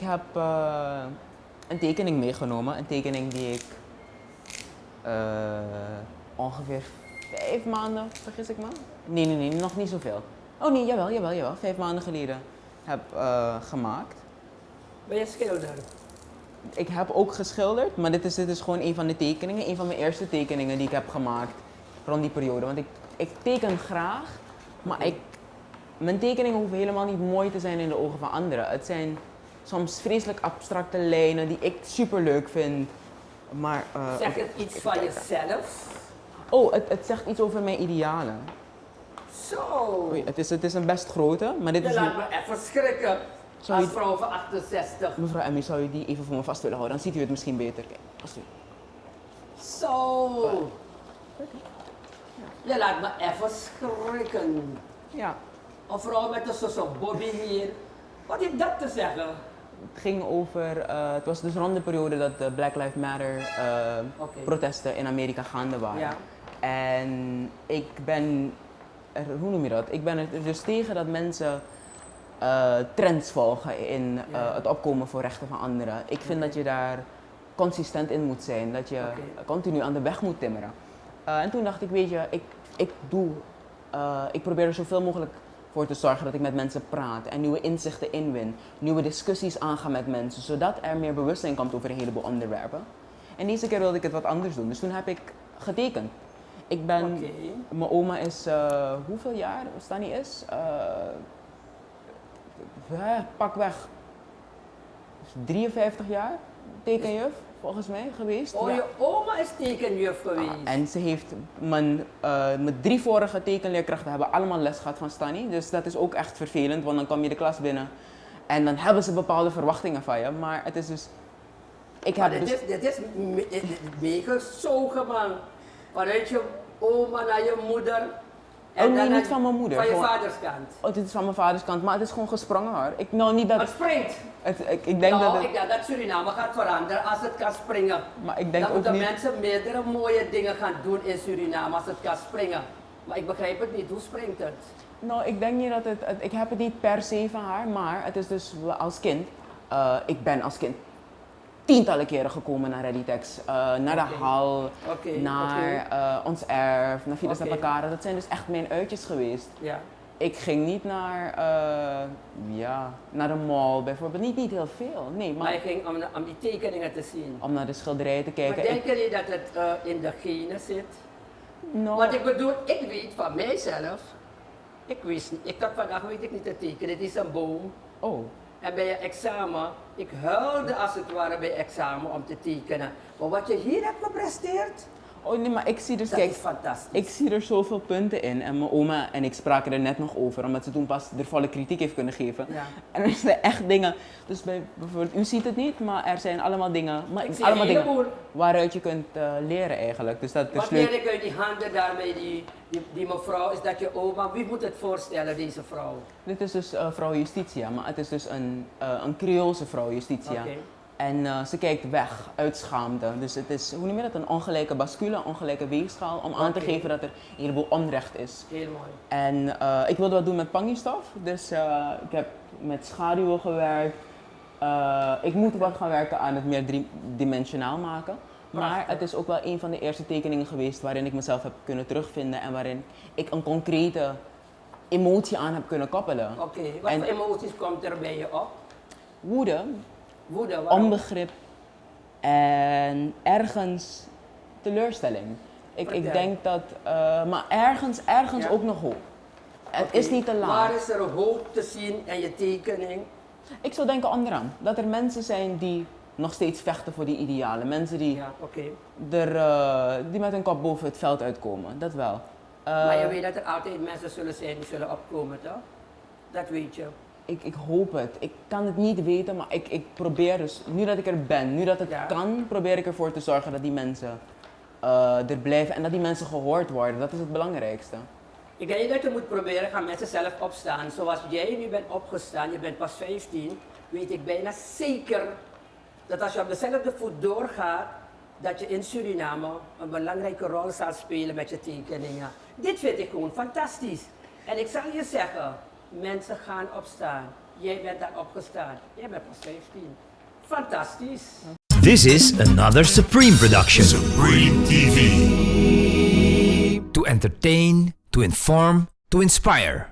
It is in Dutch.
heb een tekening meegenomen. Een tekening die ik ongeveer 5 maanden, vergis ik me? Nee, nog niet zoveel. Oh nee, jawel. 5 maanden geleden heb gemaakt. Ben je schilder? Ik heb ook geschilderd, maar dit is gewoon een van de tekeningen. Een van mijn eerste tekeningen die ik heb gemaakt rond die periode. Want ik teken graag, maar mijn tekeningen hoeven helemaal niet mooi te zijn in de ogen van anderen. Het zijn soms vreselijk abstracte lijnen die ik super leuk vind. Maar, Zeg het iets van jezelf? Oh, het zegt iets over mijn idealen. Zo. Oei, het is een best grote, maar dit Je is laat me even schrikken. Zou je- Als vrouw van 68. Mevrouw Emmy, zou u die even voor me vast willen houden? Dan ziet u het misschien beter. Kijk, alsjeblieft. Zo. Je laat me even schrikken. Ja, Een vrouw met een zo'n Bobby hier. Wat heeft dat te zeggen? het ging over, het was dus rond de periode dat de Black Lives Matter Oké. protesten in Amerika gaande waren. Ja. En ik ben, hoe noem je dat? Ik ben er dus tegen dat mensen trends volgen in het opkomen voor rechten van anderen. Ik vind dat je daar consistent in moet zijn, dat je continu aan de weg moet timmeren. En toen dacht ik, weet je, ik probeer er zoveel mogelijk voor te zorgen dat ik met mensen praat en nieuwe inzichten inwin, nieuwe discussies aanga met mensen, zodat er meer bewustzijn komt over een heleboel onderwerpen. En deze keer wilde ik het wat anders doen, dus toen heb ik getekend. Ik ben, mijn oma is, hoeveel jaar Stani is? Pakweg 53 jaar tekenjuf, volgens mij, geweest. Oh, Ja. je oma is tekenjuf geweest. En ze heeft, mijn 3 vorige tekenleerkrachten hebben allemaal les gehad van Stani. Dus dat is ook echt vervelend, want dan kom je de klas binnen en dan hebben ze bepaalde verwachtingen van je. Maar het is dus, dit is meegezogen, man. Vanuit je oma naar je moeder. Oh nee, dan niet van mijn moeder. Van je gewoon- vaders kant. Oh, dit is van mijn vaders kant, maar het is gewoon gesprongen hoor. Niet dat Het springt. ik denk dat het, Ik denk dat Suriname gaat veranderen als het kan springen. maar ik denk Dan ook moeten niet. mensen meerdere mooie dingen gaan doen in Suriname als het kan springen. Maar ik begrijp het niet, hoe springt het? Nou, ik denk niet dat ik heb het niet per se van haar, maar het is dus als kind, ik ben als kind tientallen keren gekomen naar Readytex, naar de hal, naar ons erf, naar Fides naar Pakara. Dat zijn dus echt mijn uitjes geweest. Ja. Ik ging niet naar, naar de mall bijvoorbeeld, niet heel veel, nee, Maar maar je ging om die tekeningen te zien. om naar de schilderijen te kijken. Maar denk je niet dat het in de genen zit? Nou, Want ik bedoel, ik weet van mijzelf, ik wist niet, ik had vandaag weet ik niet te tekenen, dit is een boom. oh, En bij je examen, ik huilde als het ware bij examen om te tekenen. Maar wat je hier hebt gepresteerd, oh nee, maar ik zie dus, dat kijk, is fantastisch. ik zie er zoveel punten in en mijn oma en ik spraken er net nog over, omdat ze toen pas de volle kritiek heeft kunnen geven. Ja. En er zijn echt dingen, dus bijvoorbeeld, u ziet het niet, maar er zijn allemaal dingen, Ik zie allemaal een dingen heleboel. waaruit je kunt leren eigenlijk. Dus dat is Wat leuk. leer ik uit die handen daarmee, die mevrouw, is dat je oma, wie moet het voorstellen, deze vrouw? Dit is dus vrouw Justitia, maar het is dus een Creoolse vrouw Justitia. Oké. En ze kijkt weg uit schaamte. Dus het is, hoe noem je dat, een ongelijke bascule, een ongelijke weegschaal, om aan te geven dat er een heleboel onrecht is. Heel mooi. En ik wilde wat doen met pangistof, dus ik heb met schaduwen gewerkt. Ik moet wat gaan werken aan het meer driedimensionaal maken. Maar Prachtig. het is ook wel een van de eerste tekeningen geweest waarin ik mezelf heb kunnen terugvinden en waarin ik een concrete emotie aan heb kunnen koppelen. Oké, wat En- voor emoties komt er bij je op? Woede, Woede, waarom? onbegrip en ergens teleurstelling. Ik Vertel. denk dat, maar ergens Ja. ook nog hoop. Het Oké. is niet te laat. Waar is er hoop te zien in je tekening? Ik zou denken onderaan dat er mensen zijn die nog steeds vechten voor die idealen. Mensen die, Ja, oké. die met hun kop boven het veld uitkomen, dat wel. Maar je weet dat er altijd mensen zullen zijn die zullen opkomen, toch? Dat weet je. Ik hoop het. Ik kan het niet weten, maar ik probeer dus, nu dat ik er ben, nu dat het Ja. kan, probeer ik ervoor te zorgen dat die mensen er blijven en dat die mensen gehoord worden. Dat is het belangrijkste. Ik denk dat je moet proberen, gaan mensen zelf opstaan. Zoals jij nu bent opgestaan, je bent pas 15, weet ik bijna zeker dat als je op dezelfde voet doorgaat, dat je in Suriname een belangrijke rol zal spelen met je tekeningen. Dit vind ik gewoon fantastisch. En ik zal je zeggen, mensen gaan opstaan. Jij bent daar opgestaan. Jij bent pas 15. Fantastisch. This is another Supreme production. Supreme TV. To entertain, to inform, to inspire.